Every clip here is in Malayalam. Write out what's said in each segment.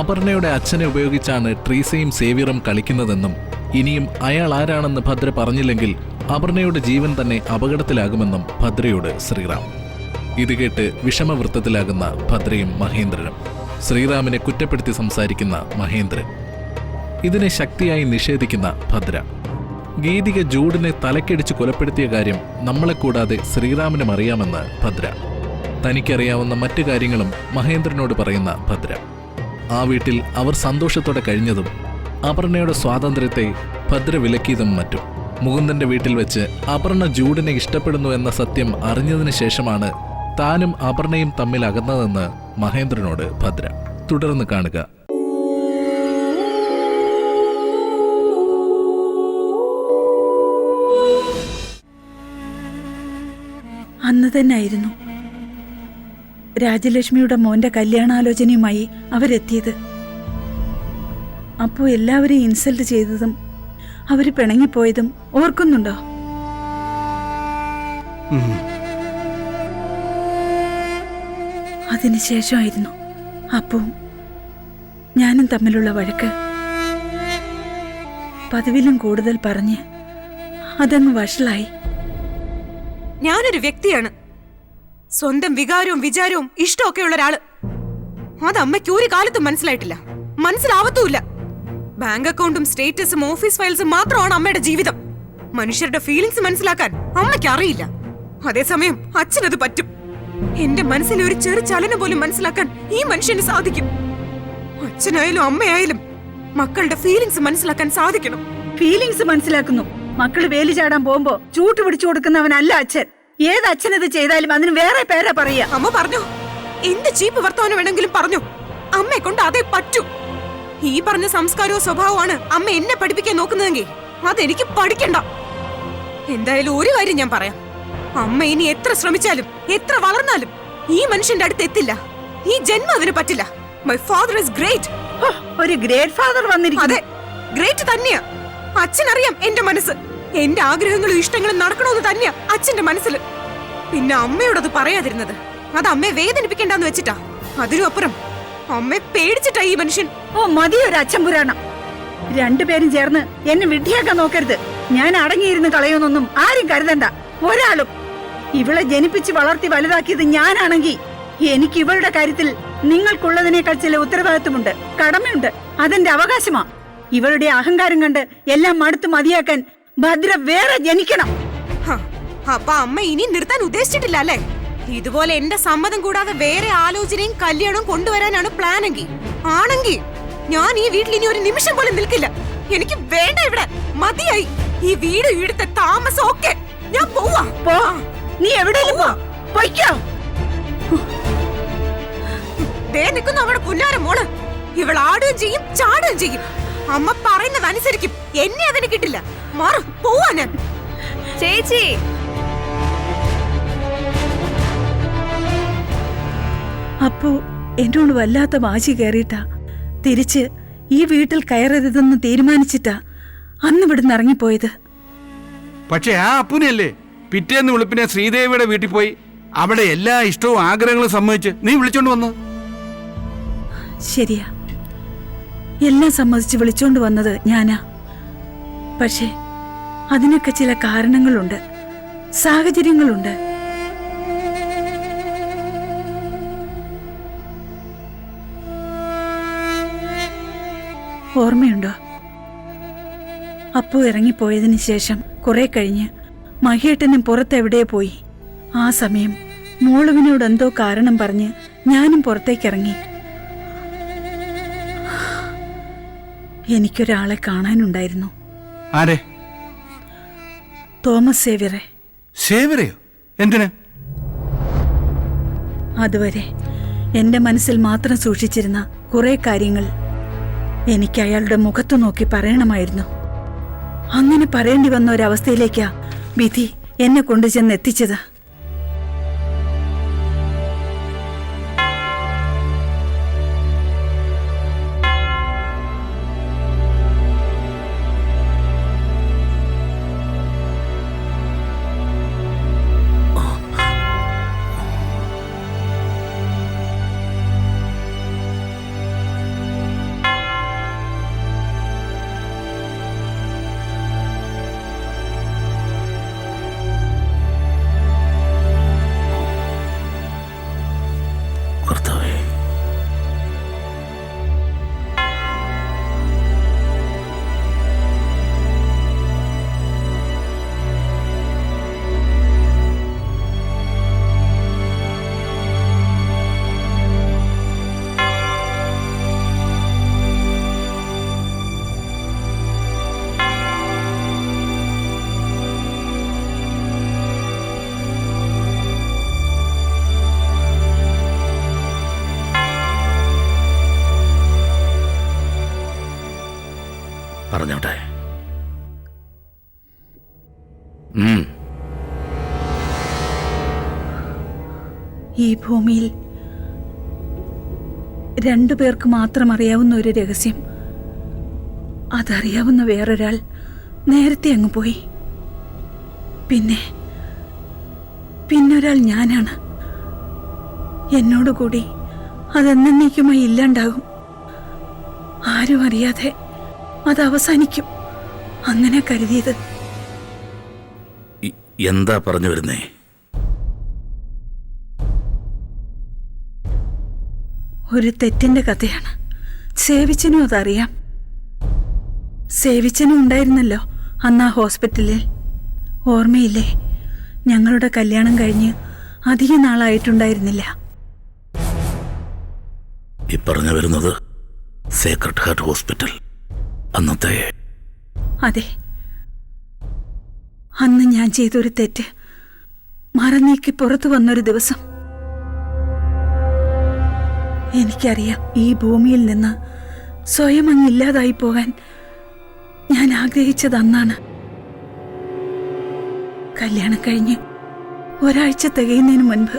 അപർണയുടെ അച്ഛനെ ഉപയോഗിച്ചാണ് ട്രീസയും സേവ്യറും കളിക്കുന്നതെന്നും ഇനിയും അയാൾ ആരാണെന്ന് ഭദ്ര പറഞ്ഞില്ലെങ്കിൽ അപർണയുടെ ജീവൻ തന്നെ അപകടത്തിലാകുമെന്നും ഭദ്രയോട് ശ്രീറാം. ഇത് കേട്ട് വിഷമവൃത്തത്തിലാകുന്ന ഭദ്രയും മഹേന്ദ്രനും. ശ്രീറാമിനെ കുറ്റപ്പെടുത്തി സംസാരിക്കുന്ന മഹേന്ദ്രൻ. ഇതിനെ ശക്തിയായി നിഷേധിക്കുന്ന ഭദ്ര. ഗീതിക ജൂഡിനെ തലക്കടിച്ച് കൊലപ്പെടുത്തിയ കാര്യം നമ്മളെ കൂടാതെ ശ്രീറാമിനും അറിയാമെന്ന് ഭദ്ര. തനിക്കറിയാവുന്ന മറ്റു കാര്യങ്ങളും മഹേന്ദ്രനോട് പറയുന്ന ഭദ്ര. ആ വീട്ടിൽ അവർ സന്തോഷത്തോടെ കഴിഞ്ഞതും അപർണയുടെ സ്വാതന്ത്ര്യത്തെ ഭദ്ര വിലക്കിയതും മറ്റും. മുകുന്ദന്റെ വീട്ടിൽ വെച്ച് അപർണ ജൂഡിനെ ഇഷ്ടപ്പെടുന്നു എന്ന സത്യം അറിഞ്ഞതിന് ശേഷമാണ് താനും അപർണയും തമ്മിൽ അകന്നതെന്ന് മഹേന്ദ്രനോട് ഭദ്ര. തുടർന്ന് കാണുക. അന്ന് തന്നെയായിരുന്നു രാജലക്ഷ്മിയുടെ മോന്റെ കല്യാണാലോചനയുമായി അവരെത്തിയത്. അപ്പോ എല്ലാവരെയും ഇൻസൾട്ട് ചെയ്തതും അവര് പിണങ്ങിപ്പോയതും ഓർക്കുന്നുണ്ടോ? അതിനുശേഷമായിരുന്നു അപ്പവും ഞാനും തമ്മിലുള്ള വഴക്ക്. പതിവിലും കൂടുതൽ പറഞ്ഞ് അതങ്ങ് വഷളായി. ഞാനൊരു വ്യക്തിയാണ്, സ്വന്തം വികാരവും വിചാരവും ഇഷ്ടമൊക്കെ ഉള്ള ഒരാള്. അത് അമ്മയ്ക്ക് ഒരു കാലത്തും മനസ്സിലായിട്ടില്ല, മനസ്സിലാവത്തുമില്ല. ബാങ്ക് അക്കൗണ്ടും സ്റ്റേറ്റസും ഓഫീസ് ഫയൽസും മാത്രമാണ് അമ്മയുടെ ജീവിതം. മനുഷ്യരുടെ ഫീലിംഗ്സ് മനസ്സിലാക്കാൻ അമ്മയ്ക്ക് അറിയില്ല. അതേസമയം അച്ഛനത് പറ്റും. എന്റെ മനസ്സിലെ ഒരു ചെറു ചലനം പോലും മനസ്സിലാക്കാൻ ഈ മനുഷ്യന് സാധിക്കും. അച്ഛനായാലും അമ്മയായാലും മക്കളുടെ ഫീലിംഗ്സ് മനസ്സിലാക്കാൻ സാധിക്കണം. ഫീലിംഗ്സ് മനസ്സിലാക്കുന്നു. മക്കള് വേലി ചാടാൻ പോകുമ്പോ ചൂട്ട് പിടിച്ചു കൊടുക്കുന്നവനല്ല അച്ഛൻ. ഏത് അച്ഛനത് ചെയ്താലും അതിന് വേറെ പേരാ പറയാ. അമ്മ പറഞ്ഞു, എന്ത് ചീപ്പ് വർത്തമാനം വേണമെങ്കിലും പറഞ്ഞു. അമ്മയെ കൊണ്ട് അതേ പറ്റൂ. ഈ പറഞ്ഞ സംസ്കാരവും സ്വഭാവമാണ് അമ്മ എന്നെ പഠിപ്പിക്കാൻ നോക്കുന്നതെങ്കിൽ അതെനിക്ക് പഠിക്കണ്ട. എന്തായാലും ഒരു കാര്യം ഞാൻ പറയാം, അമ്മ ഇനി എത്ര ശ്രമിച്ചാലും എത്ര വളർന്നാലും ഈ മനുഷ്യന്റെ അടുത്ത് എത്തില്ല. ഈ ജന്മം അതിന് പറ്റില്ല. My father is great. ഒരു ഗ്രേറ്റ് ഫാദർ വന്നിരിക്കുന്നു. അതെ, ഗ്രേറ്റ് തന്നെയാ. അച്ഛനറിയാം എന്റെ മനസ്സ്. എന്റെ ആഗ്രഹങ്ങളും ഇഷ്ടങ്ങളും നടക്കണമെന്ന് തന്നെയാ അച്ഛന്റെ മനസ്സിൽ. പിന്നെ അമ്മയോടത് പറയാതിരുന്നത് അത് അമ്മയെ വേദനിപ്പിക്കണ്ടെന്ന് വെച്ചിട്ടാ. അതിനും അപ്പുറം അമ്മയെ പേടിച്ചിട്ടാ ഈ മനുഷ്യൻ. ഓ മതി ഒരു അച്ഛൻ പുരാണം. രണ്ടുപേരും ചേർന്ന് എന്നെ വിഡ്ഢിയാക്കാൻ നോക്കരുത്. ഞാൻ അടങ്ങിയിരുന്ന് കളയുന്നൊന്നും ആരും കരുതണ്ട. ഒരാളും. ഇവളെ ജനിപ്പിച്ച് വളർത്തി വലുതാക്കിയത് ഞാനാണെങ്കിൽ എനിക്ക് ഇവളുടെ കാര്യത്തിൽ നിങ്ങൾക്കുള്ളതിനേക്കാൾ ചില ഉത്തരവാദിത്വമുണ്ട്, കടമയുണ്ട്. അതെന്റെ അവകാശമാ. ഇവളുടെ അഹങ്കാരം കണ്ട് എല്ലാം മടുത്ത് മതിയാക്കാൻ ഭദ്ര വേറെ ജനിക്കണം. അപ്പൊ അമ്മ ഇനി നിർത്താൻ ഉദ്ദേശിച്ചിട്ടില്ല അല്ലേ? ഇതുപോലെ എന്റെ സമ്മതം കൂടാതെ വേറെ ആലോചനയും കല്യാണവും കൊണ്ടുവരാനാണ് പ്ലാൻ എങ്കിൽ ആണെങ്കിൽ ഞാൻ ഈ വീട്ടിൽ ഇനി ഒരു നിമിഷം പോലും നിൽക്കില്ല. എനിക്ക് വേണ്ട, ഇവിടെ മതിയായി. ഈ വീട് ഇവിടുത്തെ താമസം ഒക്കെ. ഞാൻ പോവാ. നീ എവിടെയെങ്കിലും പൊയ്ക്കോ. ദേ നിൽക്കുന്നു അവിടെ പുന്നാര മോള്. ഇവൾ ആടുകയും ചെയ്യും ചാടുകയും ചെയ്യും. അമ്മ പറയുന്നത് അനുസരിക്കും. എന്നെ അതിന് കിട്ടില്ല. മാറും, പോവാ ഞാൻ. ചേച്ചി, അപ്പോ എന്നോട് വല്ലാത്ത വാശി കയറിയിട്ടാ തിരിച്ച് ഈ വീട്ടിൽ കയറരുതെന്ന് തീരുമാനിച്ചിട്ടാ അന്ന് ഇവിടുന്ന് ഇറങ്ങിപ്പോയത്. പക്ഷെ ആ അപ്പുനല്ലേ പിറ്റേന്ന് വെളുപ്പിനെ ശ്രീദേവിയുടെ വീട്ടിൽ പോയി അവിടെ എല്ലാ ഇഷ്ടവും ആഗ്രഹങ്ങളും സമ്മതിച്ച് നീ വിളിച്ചോണ്ട് വന്നത്. ശരിയാ, എല്ലാം സമ്മതിച്ച് വിളിച്ചോണ്ട് വന്നത് ഞാനാ. പക്ഷേ അതിനൊക്കെ ചില കാരണങ്ങളുണ്ട്, സാഹചര്യങ്ങളുണ്ട്. ഓർമ്മയുണ്ടോ? അപ്പു ഇറങ്ങിപ്പോയതിനു ശേഷം കുറെ കഴിഞ്ഞ് മഹേട്ടനും പുറത്തെവിടെയോ പോയി. ആ സമയം മോളുവിനോട് എന്തോ കാരണം പറഞ്ഞ് ഞാനും പുറത്തേക്കിറങ്ങി. എനിക്കൊരാളെ കാണാനുണ്ടായിരുന്നു. ആരെ? തോമസ് സേവ്യറെ. സേവ്യറെയോ? എന്തിന്? അതുവരെ എന്റെ മനസ്സിൽ മാത്രം സൂക്ഷിച്ചിരുന്ന കുറെ കാര്യങ്ങൾ എനിക്ക് അയാളുടെ മുഖത്തു നോക്കി പറയണമായിരുന്നു. അങ്ങനെ പറയേണ്ടി വന്ന ഒരവസ്ഥയിലേക്കാ വിധി എന്നെ കൊണ്ടുചെന്ന് എത്തിച്ചത്. പറഞ്ഞോട്ടെ. ഈ ഭൂമിയിൽ രണ്ടുപേർക്ക് മാത്രം അറിയാവുന്ന ഒരു രഹസ്യം, അതറിയാവുന്ന വേറൊരാൾ നേരത്തെ അങ്ങ് പോയി. പിന്നൊരാൾ ഞാനാണ്. എന്നോടുകൂടി അതെന്നേക്കുമായി ഇല്ലാണ്ടാകും. ആരും അറിയാതെ അത് അവസാനിക്കും. അങ്ങനെ കരുതിയത്. എന്താ പറഞ്ഞു വരുന്നേ? ഒരു തെറ്റിന്റെ കഥയാണ്. സേവിച്ചനും അതറിയാം. സേവിച്ചനും ഉണ്ടായിരുന്നല്ലോ അന്ന് ആ ഹോസ്പിറ്റലിൽ. ഓർമ്മയില്ലേ? ഞങ്ങളുടെ കല്യാണം കഴിഞ്ഞ് അധിക നാളായിട്ടുണ്ടായിരുന്നില്ല. ഈ പറഞ്ഞു വരുന്നത് സേക്രഡ് ഹാർട്ട് ഹോസ്പിറ്റൽ അന്നത്തെ? അതെ. അന്ന് ഞാൻ ചെയ്തൊരു തെറ്റ് മറന്നീക്കി പുറത്തു വന്നൊരു ദിവസം. എനിക്കറിയാം, ഈ ഭൂമിയിൽ നിന്ന് സ്വയം അങ്ങില്ലാതായി പോകാൻ ഞാൻ ആഗ്രഹിച്ചത് അന്നാണ്. കല്യാണം കഴിഞ്ഞ് ഒരാഴ്ച തികയുന്നതിന് മുൻപ്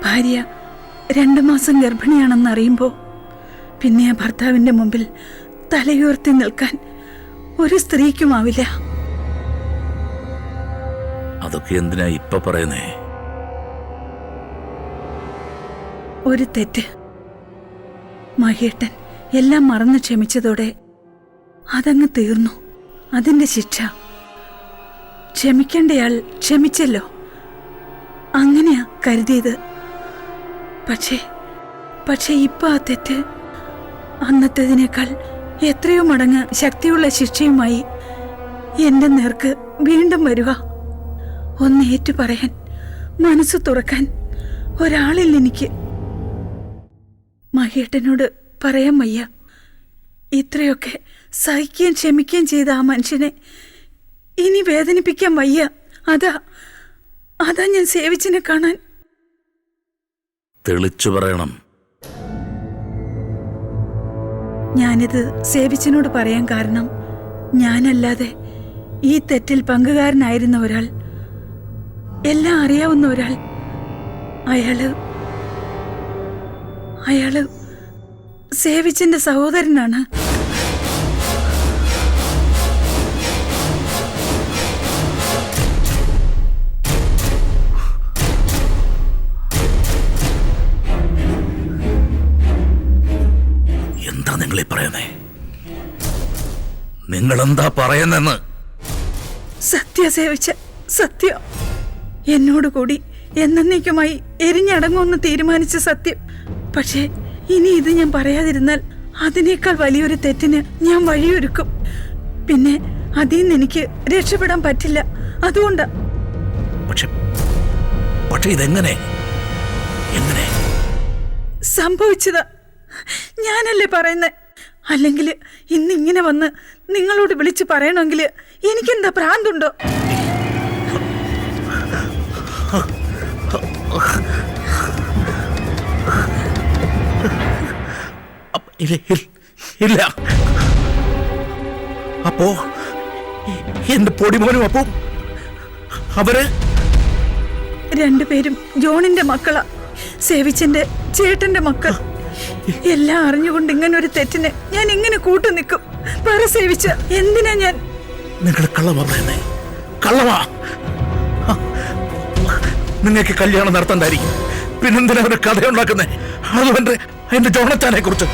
ഭാര്യ 2 മാസം ഗർഭിണിയാണെന്ന് അറിയുമ്പോൾ പിന്നെ ആ ഭർത്താവിന്റെ മുമ്പിൽ തലയുയർത്തി നിൽക്കാൻ ഒരു സ്ത്രീക്കുമാവില്ല. അതൊക്കെ എന്തിനാ ഇപ്പൊ പറയുന്നേ? ഒരു തെറ്റ്. മഹേട്ടൻ എല്ലാം മറന്നു ക്ഷമിച്ചതോടെ അതങ്ങ് തീർന്നു. അതിന്റെ ശിക്ഷ. ക്ഷമിക്കേണ്ടയാൾ ക്ഷമിച്ചല്ലോ, അങ്ങനെയാ കരുതിയത്. പക്ഷേ ഇപ്പൊ ആ തെറ്റ് അന്നത്തേതിനേക്കാൾ എത്രയോ മടങ്ങ് ശക്തിയുള്ള ശിക്ഷയുമായി എന്റെ നേർക്ക് വീണ്ടും വരുക. ഒന്ന് ഏറ്റു പറയാൻ, മനസ്സ് തുറക്കാൻ ഒരാളില്ല എനിക്ക്. മഹേട്ടനോട് പറയാൻ വയ്യ. ഇത്രയൊക്കെ സഹിക്കുകയും ക്ഷമിക്കുകയും ചെയ്ത ആ മനുഷ്യനെ ഇനി വേദനിപ്പിക്കാൻ വയ്യ. അതാ ഞാൻ സേവിച്ചിനെ കാണാൻ. തെളിച്ചു പറയണം. ഞാനിത് സേവിച്ചനോട് പറയാൻ കാരണം, ഞാനല്ലാതെ ഈ തെറ്റിൽ പങ്കുകാരനായിരുന്ന ഒരാൾ, എല്ലാം അറിയാവുന്ന ഒരാൾ, അയാള് സേവിച്ചന്റെ സഹോദരനാണ്. എന്താ നിങ്ങളീ പറയുന്നേ? നിങ്ങളെന്താ പറയുന്നെന്ന്? സേവിച്ച സത്യം. എന്നോടുകൂടി എന്നേക്കുമായി എരിഞ്ഞടങ്ങുമെന്ന് തീരുമാനിച്ച സത്യം. പക്ഷേ ഇനി ഇത് ഞാൻ പറയാതിരുന്നാൽ അതിനേക്കാൾ വലിയൊരു തെറ്റിന് ഞാൻ വഴിയൊരുക്കും. പിന്നെ അതിൽ നിന്ന് എനിക്ക് രക്ഷപ്പെടാൻ പറ്റില്ല. അതുകൊണ്ടാ. പക്ഷേ ഇതെങ്ങനെ സംഭവിച്ചതാ. ഞാനല്ലേ പറയുന്നേ. അല്ലെങ്കിൽ ഇന്നിങ്ങനെ വന്ന് നിങ്ങളോട് വിളിച്ചു പറയണമെങ്കിൽ എനിക്കെന്താ ഭ്രാന്തുണ്ടോ? ഇല്ല. അപ്പോ എന്റെ പൊടിമോനും അപ്പോ അവര് രണ്ടുപേരും ജോണിന്റെ മക്കളാ. സേവിച്ചന്റെ ചേട്ടന്റെ മക്കൾ. എല്ലാം അറിഞ്ഞുകൊണ്ട് ഇങ്ങനെ ഒരു തെറ്റിന് ഞാൻ എങ്ങനെ കൂട്ടു നിൽക്കും? പറ സേവിച്ച, എന്തിനാ ഞാൻ? നിങ്ങൾ കള്ളമാ പറയുന്നേ, കള്ളമാ. നിങ്ങൾക്ക് കല്യാണം നടത്തണ്ടായിരിക്കും, പിന്നെന്തിനാ ഒരു കഥയുണ്ടാക്കുന്നേ? അതുകൊണ്ട് എന്റെ ജോണച്ചാനെ കുറിച്ച്.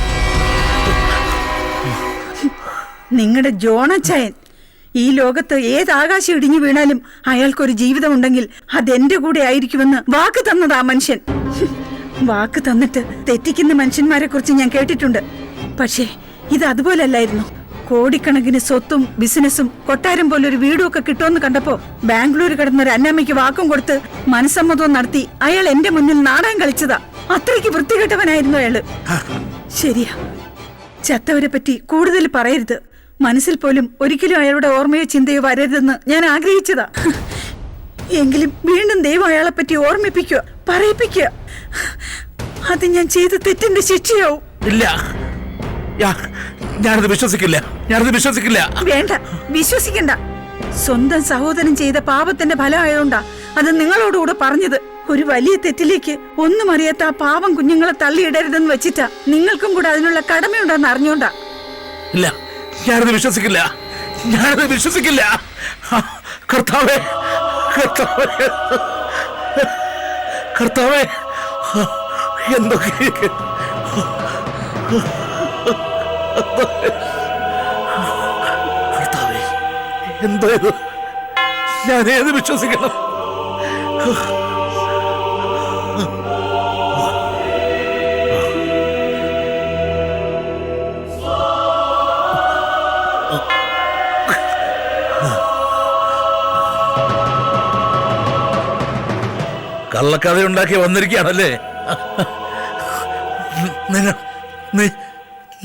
നിങ്ങളുടെ ജോണച്ചായൻ ഈ ലോകത്ത് ഏത് ആകാശം ഇടിഞ്ഞു വീണാലും അയാൾക്കൊരു ജീവിതമുണ്ടെങ്കിൽ അതെന്റെ കൂടെ ആയിരിക്കുമെന്ന് വാക്ക് തന്നത് ആ മനുഷ്യൻ. വാക്ക് തന്നിട്ട് തെറ്റിക്കുന്ന മനുഷ്യന്മാരെ കുറിച്ച് ഞാൻ കേട്ടിട്ടുണ്ട്. പക്ഷേ ഇത് അതുപോലല്ലായിരുന്നു. കോടിക്കണക്കിന് സ്വത്തും ബിസിനസ്സും കൊട്ടാരം പോലൊരു വീടും ഒക്കെ കിട്ടുമെന്ന് കണ്ടപ്പോ ബാംഗ്ലൂർ കിടന്നൊരു അന്നമ്മയ്ക്ക് വാക്കും കൊടുത്ത് മനസ്സമ്മതവും നടത്തി അയാൾ എന്റെ മുന്നിൽ നാടകം കളിച്ചതാ. അത്രയ്ക്ക് വൃത്തികെട്ടവനായിരുന്നു അയാള്. ശരിയാ, ചത്തവരെ പറ്റി കൂടുതൽ പറയരുത്. മനസ്സിൽ പോലും ഒരിക്കലും അയാളുടെ ഓർമ്മയോ ചിന്തയോ വരരുതെന്ന് ഞാൻ ആഗ്രഹിച്ചതാ. എങ്കിലും വീണ്ടും ദൈവം അയാളെ പറ്റി ഓർമ്മിപ്പിക്കുക, പറയിപ്പിക്കുക. അത് ഞാൻ ചെയ്ത തെറ്റിന്റെ ശിക്ഷയാവും. ഇല്ല ഞാനത് വിശ്വസിക്കില്ല, ഞാനത് വിശ്വസിക്കില്ല. വേണ്ട, വിശ്വസിക്കണ്ട. സ്വന്തം സഹോദരൻ ചെയ്ത പാപത്തിന്റെ ഫലമായോണ്ടാ അത് നിങ്ങളോടുകൂടെ പറഞ്ഞത്. ഒരു വലിയ തെറ്റിലേക്ക് ഒന്നും അറിയാത്ത ആ പാവം കുഞ്ഞുങ്ങളെ തള്ളിയിടരുതെന്ന് വെച്ചിട്ടാ. നിങ്ങൾക്കും കൂടെ അതിനുള്ള കടമയുണ്ടെന്ന് അറിഞ്ഞോണ്ടാ. ഇല്ല, ഞാനത് വിശ്വസിക്കില്ല, ഞാനത് വിശ്വസിക്കില്ല. കർത്താവേ, കർത്താവേ, കർത്താവേ, എന്തൊക്കെ കർത്താവേ, എന്തോ ഇത്? ഞാനേത് വിശ്വസിക്കണം? കള്ളക്കഥയുണ്ടാക്കി വന്നിരിക്കുകയാണല്ലേ?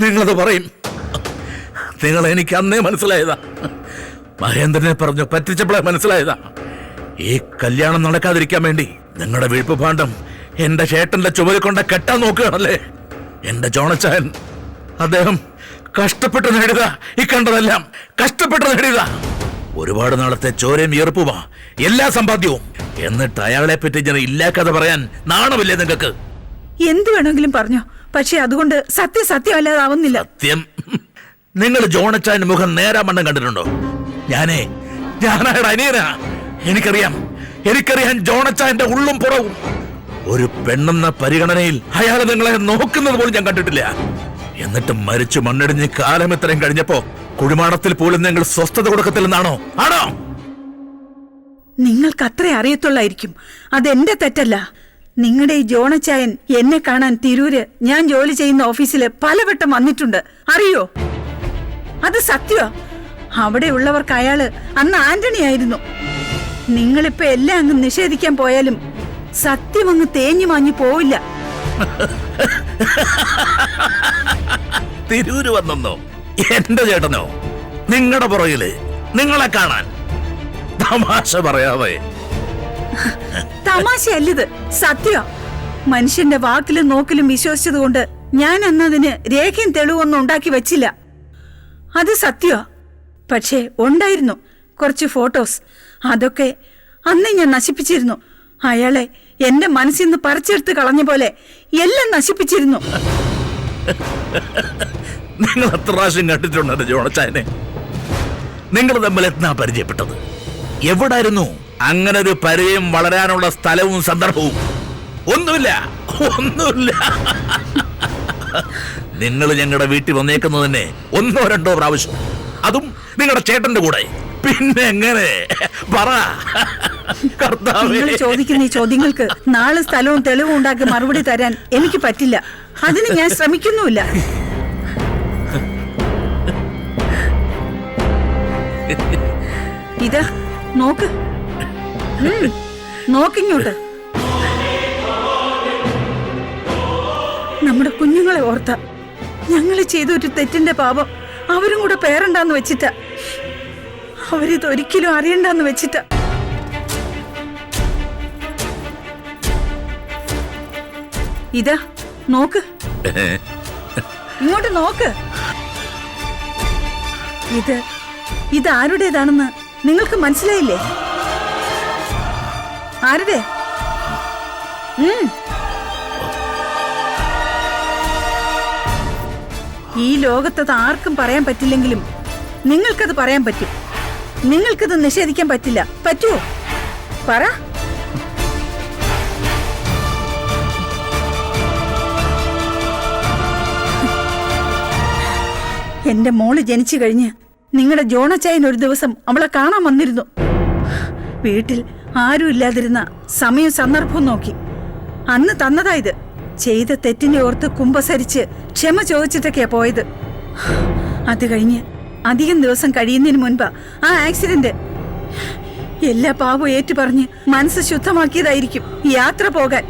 നിങ്ങളത് പറയും. നിങ്ങൾ എനിക്ക് അന്നേ മനസ്സിലായതാ. മഹേന്ദ്രനെ പറഞ്ഞു പറ്റിച്ചപ്പോഴേ മനസ്സിലായതാ. ഈ കല്യാണം നടക്കാതിരിക്കാൻ വേണ്ടി നിങ്ങളുടെ വീഴ്പ്പ് ഭാണ്ഡം എന്റെ ചേട്ടന്റെ ചുമലിൽ കൊണ്ട് കെട്ടാൻ നോക്കുകയാണല്ലേ? എന്റെ ജോണച്ചായൻ, അദ്ദേഹം കഷ്ടപ്പെട്ട് നേടിയതാ. ഈ കണ്ടതെല്ലാം കഷ്ടപ്പെട്ട് നേടിയതാ. ഒരുപാട് നാളത്തെ ചോരയും ഈർപ്പുമാ എല്ലാ സമ്പാദ്യവും. എന്നിട്ട് അയാളെ പറ്റി ഞാൻ ഇല്ലാ കഥ പറയാൻ നാണമില്ലേ നിങ്ങൾക്ക്? എന്ത് വേണമെങ്കിലും പറഞ്ഞോ, പക്ഷെ അതുകൊണ്ട് സത്യമല്ലാതാവുന്നില്ല. സത്യം? നിങ്ങൾ ജോണച്ചായന്റെ മുഖം നേരാമണ്ണം കണ്ടിട്ടുണ്ടോ? ഞാനയാളുടെ അനിയനാ. എനിക്കറിയാം ജോണച്ചായന്റെ ഉള്ളും പുറവും. ഒരു പെണ്ണെന്ന പരിഗണനയിൽ അയാൾ നിങ്ങളെ നോക്കുന്നത് പോലും ഞാൻ കണ്ടിട്ടില്ല. എന്നിട്ട് മരിച്ചു മണ്ണിടിഞ്ഞ് കാലം ഇത്രയും കഴിഞ്ഞപ്പോ കുഴിമാടത്തിൽ പോലും നിങ്ങൾ സ്വസ്ഥത കൊടുക്കത്തില്ലെന്നാണോ? ആണോ? നിങ്ങൾക്ക് അത്രേ അറിയത്തുള്ളായിരിക്കും. അതെന്റെ തെറ്റല്ല. നിങ്ങളുടെ ഈ ജോണച്ചായൻ എന്നെ കാണാൻ തിരൂര് ഞാൻ ജോലി ചെയ്യുന്ന ഓഫീസില് പലവട്ടം വന്നിട്ടുണ്ട്. അറിയോ? അത് സത്യമാ. അവിടെയുള്ളവർക്ക് അയാള് അന്ന് ആന്റണി ആയിരുന്നു. നിങ്ങളിപ്പോ എല്ലാം അങ്ങ് നിഷേധിക്കാൻ പോയാലും സത്യം അങ്ങ് തേഞ്ഞു മാഞ്ഞു പോവില്ല. തിരൂര് വന്നോ എന്റെ ചേട്ടനോ? നിങ്ങളുടെ പുറകില് നിങ്ങളെ കാണാൻ? തമാശ പറയാതെ. തമാശയല്ലത്, സത്യ. മനുഷ്യന്റെ വാക്കിലും നോക്കിലും വിശ്വസിച്ചതുകൊണ്ട് ഞാൻ അന്നതിന് രേഖയും തെളിവൊന്നും ഉണ്ടാക്കി വെച്ചില്ല. അത് സത്യ. പക്ഷേ ഉണ്ടായിരുന്നു കുറച്ച് ഫോട്ടോസ്. അതൊക്കെ അന്ന് ഞാൻ നശിപ്പിച്ചിരുന്നു. അയാളെ എന്റെ മനസ്സിൽ നിന്ന് പറിച്ചെടുത്ത് കളഞ്ഞ പോലെ എല്ലാം നശിപ്പിച്ചിരുന്നു. നിങ്ങൾ എത്ര പ്രാവശ്യം കണ്ടിട്ടുണ്ട് ജോണച്ചായനെ? നിങ്ങൾ തമ്മിൽ എത്താ പരിചയപ്പെട്ടത്? എവിടായിരുന്നു അങ്ങനെ ഒരു പരിചയം വളരാനുള്ള സ്ഥലവും സന്ദർഭവും? ഒന്നുമില്ല. നിങ്ങൾ ഞങ്ങളുടെ വീട്ടിൽ വന്നേക്കുന്നത് തന്നെ 1 or 2 പ്രാവശ്യം, അതും നിങ്ങളുടെ ചേട്ടന്റെ കൂടെ. പിന്നെ എങ്ങനെ പറ? നിങ്ങൾ ചോദിക്കുന്ന ഈ ചോദ്യങ്ങൾക്ക് നാളെ സ്ഥലവും തെളിവും ഉണ്ടാക്കി മറുപടി തരാൻ എനിക്ക് പറ്റില്ല. അതിന് ഞാൻ ശ്രമിക്കുന്നുമില്ല. ഇതാ നോക്ക്, നോക്കിങ്ങോട്ട്. നമ്മുടെ കുഞ്ഞുങ്ങളെ ഓർത്ത ഞങ്ങൾ ചെയ്ത ഒരു തെറ്റിന്റെ പാപം അവരും കൂടെ പേരണ്ടാന്ന് വെച്ചിട്ട. അവരിതൊരിക്കലും അറിയണ്ടെന്ന് വെച്ചിട്ട. ഇതാ നോക്ക്, ഇങ്ങോട്ട് നോക്ക്. ഇത് ആരുടേതാണെന്ന് നിങ്ങൾക്ക് മനസ്സിലായില്ലേ? ആരുടെ? ഈ ലോകത്തത് ആർക്കും പറയാൻ പറ്റില്ലെങ്കിലും നിങ്ങൾക്കത് പറയാൻ പറ്റും. നിങ്ങൾക്കത് നിഷേധിക്കാൻ പറ്റില്ല. പറ്റുമോ? പറ. എന്റെ മോള് ജനിച്ചു കഴിഞ്ഞ് നിങ്ങളുടെ ജോണച്ചായൻ ഒരു ദിവസം അവളെ കാണാൻ വന്നിരുന്നു. വീട്ടിൽ ആരും ഇല്ലാതിരുന്ന സമയവും സന്ദർഭവും നോക്കി അന്ന് തന്നതായത്. ചെയ്ത തെറ്റിനെ ഓർത്ത് കുമ്പസരിച്ച് ക്ഷമ ചോദിച്ചിട്ടൊക്കെയാ പോയത്. അത് കഴിഞ്ഞ് അധികം ദിവസം കഴിയുന്നതിന് മുൻപാ ആ ആക്സിഡന്റ്. എല്ലാ പാപവും ഏറ്റുപറഞ്ഞ് മനസ്സ് ശുദ്ധമാക്കിയതായിരിക്കും യാത്ര പോകാൻ.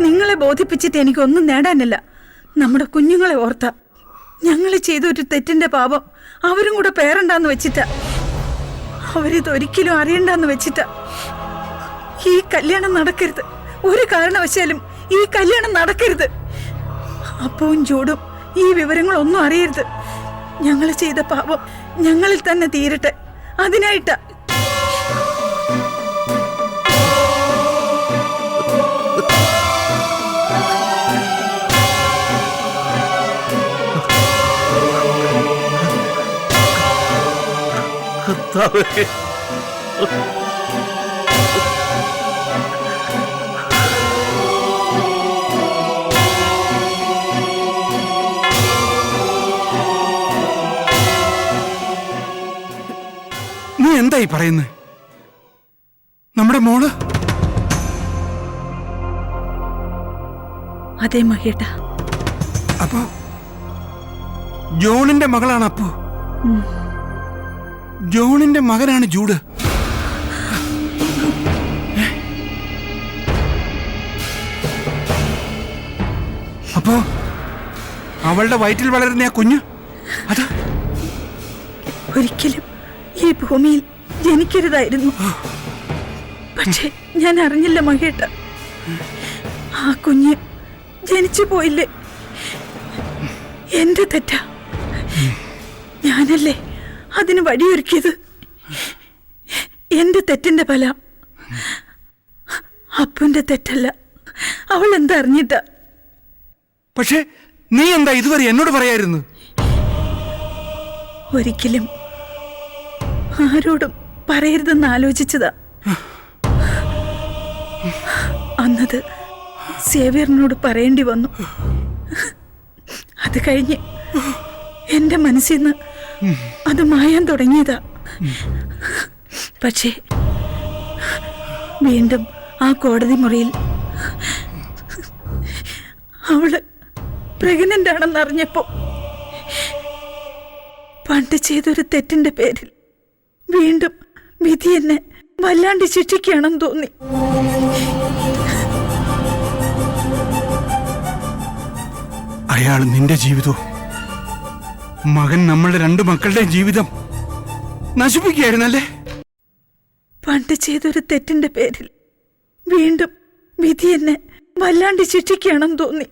നിങ്ങളെ ബോധിപ്പിച്ചിട്ട് എനിക്കൊന്നും നേടാനില്ല. നമ്മുടെ കുഞ്ഞുങ്ങളെ ഓർത്ത ഞങ്ങൾ ചെയ്ത ഒരു തെറ്റിന്റെ പാപം അവരും കൂടെ പേരണ്ടാന്ന് വെച്ചിട്ട. അവരിതൊരിക്കലും അറിയണ്ടെന്ന് വെച്ചിട്ട. ഈ കല്യാണം നടക്കരുത്. ഒരു കാരണവശാലും ഈ കല്യാണം നടക്കരുത്. അപ്പവും ചൂടും ഈ വിവരങ്ങളൊന്നും അറിയരുത്. ഞങ്ങൾ ചെയ്ത പാപം ഞങ്ങളിൽ തന്നെ തീരട്ടെ. അതിനായിട്ടാ. കർത്താവേ, നീ എന്തായി പറയുന്നത്? നമ്മുടെ മോള്? അതെ മഹേട്ട. അപ്പോ ജോണിന്റെ മകളാണ് അപ്പു. ജോണിന്റെ മകനാണ് ജൂഡ്. അപ്പോ അവളുടെ വയറ്റിൽ വളരുന്ന ആ കുഞ്ഞ് അത് ഒരിക്കലും ഈ ഭൂമിയിൽ ജനിക്കരുതായിരുന്നു. പക്ഷെ ഞാൻ അറിഞ്ഞില്ല മഹേട്ട. ആ കുഞ്ഞ് ജനിച്ചു പോയില്ലേ? എന്റെ തെറ്റാ. ഞാനല്ലേ അതിന് വഴിയൊരുക്കിയത്. എന്റെ തെറ്റിന്റെ ഫലം. അപ്പുന്റെ തെറ്റല്ല. അവൾ എന്താ അറിഞ്ഞിട്ടാ? പക്ഷേ നീ എന്താ ഇതുവരെ എന്നോട് പറയായിരുന്നു? ഒരിക്കലും ആരോടും പറയരുതെന്ന് ആലോചിച്ചതാ. അന്നത് സേവ്യറിനോട് പറയേണ്ടി വന്നു. അത് കഴിഞ്ഞ് എന്റെ മനസ്സിൽ നിന്ന് അത് മായാൻ തുടങ്ങിയതാ. പക്ഷേ വീണ്ടും ആ കോടതി മുറിയിൽ അവള് പ്രഗ്നന്റ് ആണെന്ന് അറിഞ്ഞപ്പോ പണ്ട് ചെയ്തൊരു തെറ്റിന്റെ പേരിൽ വീണ്ടും വിധി എന്നെ വല്ലാണ്ട് ശിക്ഷിക്കുകയാണെന്ന് തോന്നി. അയാൾ നിന്റെ ജീവിതവും മകൻ നമ്മളുടെ രണ്ടു മക്കളുടെ ജീവിതം നശിപ്പിക്കുകയായിരുന്നല്ലേ? പണ്ട് ചെയ്തൊരു തെറ്റിന്റെ പേരിൽ വീണ്ടും വിധി എന്നെ വല്ലാണ്ട് ശിക്ഷിക്കുകയാണെന്ന് തോന്നി.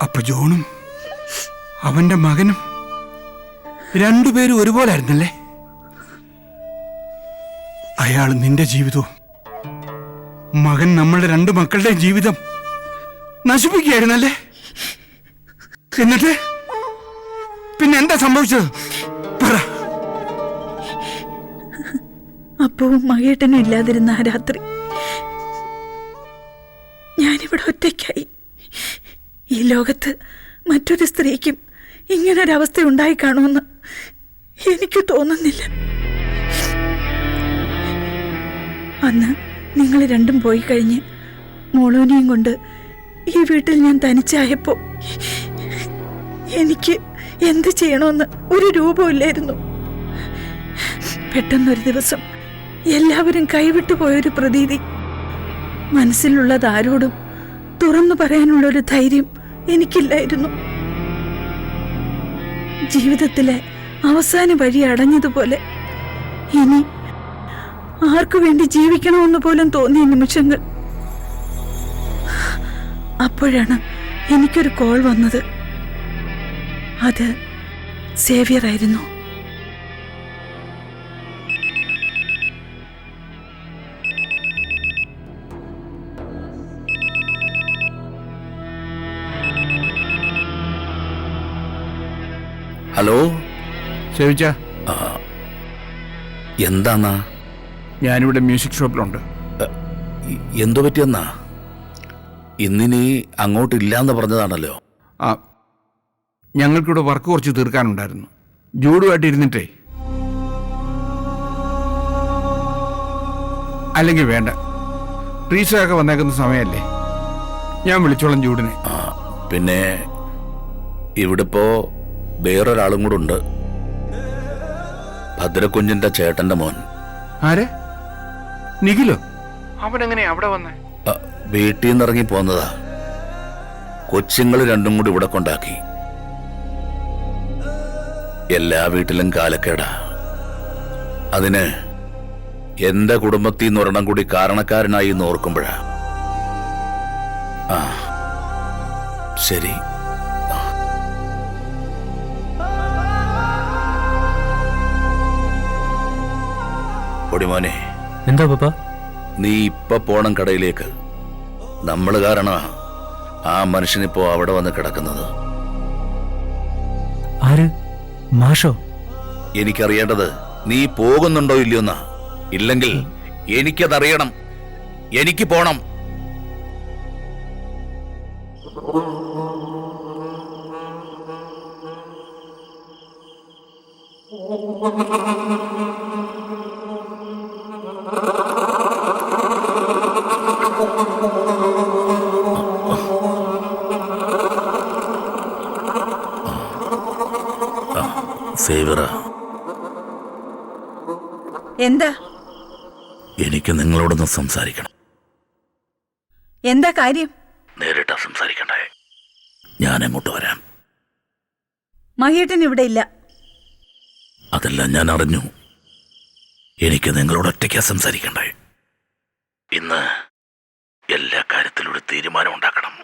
അപ്പൊ ജോണും അവന്റെ മകനും രണ്ടുപേരും ഒരുപോലെ ആയിരുന്നല്ലേ? അയാൾ നിന്റെ ജീവിതവും മകൻ നമ്മളുടെ രണ്ടു മക്കളുടെ ജീവിതം നശിപ്പിക്കുകയായിരുന്നല്ലേ? എന്നിട്ട് പിന്നെ എന്താ സംഭവിച്ചത്? പറ. അപ്പവും മകേട്ടനും ഇല്ലാതിരുന്ന ആ രാത്രി ഞാനിവിടെ ഒറ്റയ്ക്കായി. ഈ ലോകത്ത് മറ്റൊരു സ്ത്രീക്കും ഇങ്ങനൊരവസ്ഥ ഉണ്ടായി കാണുമെന്ന് എനിക്ക് തോന്നുന്നില്ല. അന്ന് നിങ്ങൾ രണ്ടും പോയി കഴിഞ്ഞ് മോളോനെയും കൊണ്ട് ഈ വീട്ടിൽ ഞാൻ തനിച്ചായപ്പോ എനിക്ക് എന്ത് ചെയ്യണമെന്ന് ഒരു രൂപമില്ലായിരുന്നു. പെട്ടെന്നൊരു ദിവസം എല്ലാവരും കൈവിട്ടു പോയൊരു പ്രതീതി. മനസ്സിലുള്ളത് ആരോടും തുറന്നു പറയാനുള്ളൊരു ധൈര്യം എനിക്കില്ലായിരുന്നു. ജീവിതത്തിലെ അവസാന വഴി അടഞ്ഞതുപോലെ ഇനി ആർക്കു വേണ്ടി ജീവിക്കണമെന്ന് പോലും തോന്നിയ നിമിഷങ്ങൾ. അപ്പോഴാണ് എനിക്കൊരു കോൾ വന്നത്. അത് സേവ്യർ ആയിരുന്നു. ഹലോ സേവിച്ച, എന്താന്നാ? ഞാനിവിടെ മ്യൂസിക് ഷോപ്പിലുണ്ട്. എന്തു പറ്റിയെന്നാ? ഇന്നിനി അങ്ങോട്ടില്ലാന്ന് പറഞ്ഞതാണല്ലോ. ആ, ഞങ്ങൾക്കിവിടെ വർക്ക് കുറച്ച് തീർക്കാനുണ്ടായിരുന്നു. ജൂഡുമായിട്ട് ഇരുന്നിട്ടേ. അല്ലെങ്കിൽ വേണ്ട, ട്രീസൊക്കെ വന്നേക്കുന്ന സമയമല്ലേ, ഞാൻ വിളിച്ചോളാം ജൂഡിനെ. പിന്നെ ഇവിടിപ്പോ വേറൊരാളും കൂടെ ഉണ്ട്. ഭദ്രക്കുഞ്ഞിന്റെ ചേട്ടന്റെ മോൻ. ആരെ? നിഖിലോ? അവൻ എങ്ങനെയാ അവിടെ വന്നേ? വീട്ടിൽ നിന്ന് ഇറങ്ങി പോന്നതാ. കൊച്ചുങ്ങൾ രണ്ടും കൂടി ഇവിടെ കൊണ്ടാക്കി. എല്ലാ വീട്ടിലും കാലക്കേടാ. അതിന് എന്റെ കുടുംബത്തിൽ നിന്ന് ഒരെണ്ണം കൂടി കാരണക്കാരനായി എന്ന് ഓർക്കുമ്പോഴാ. ആ ശരി. പൊടിമോനെ, എന്താ പപ്പ? നീ ഇപ്പൊ പോണം കടയിലേക്ക്. നമ്മള് കാരണ ആ മനുഷ്യനിപ്പോ അവിടെ വന്ന് കിടക്കുന്നത്. ആര്? മാഷോ? എനിക്കറിയേണ്ടത് നീ പോകുന്നുണ്ടോ ഇല്ലയോന്നാ. ഇല്ലെങ്കിൽ എനിക്കതറിയണം. എനിക്ക് പോണം. സേവറ, എന്താ? എനിക്ക് നിങ്ങളോടൊന്ന് സംസാരിക്കണം. എന്താ കാര്യം? നേരിട്ടാ സംസാരിക്കണ്ടേ? ഞാൻ അങ്ങോട്ട് വരാം. മഹിയേട്ടൻ ഇവിടെ ഇല്ല. അതെല്ലാം ഞാൻ അറിഞ്ഞു. എനിക്ക് നിങ്ങളോട് ഒറ്റയ്ക്കാ സംസാരിക്കണ്ടേ? ഇന്ന് എല്ലാ കാര്യത്തിലും ഒരു തീരുമാനം ഉണ്ടാക്കണം.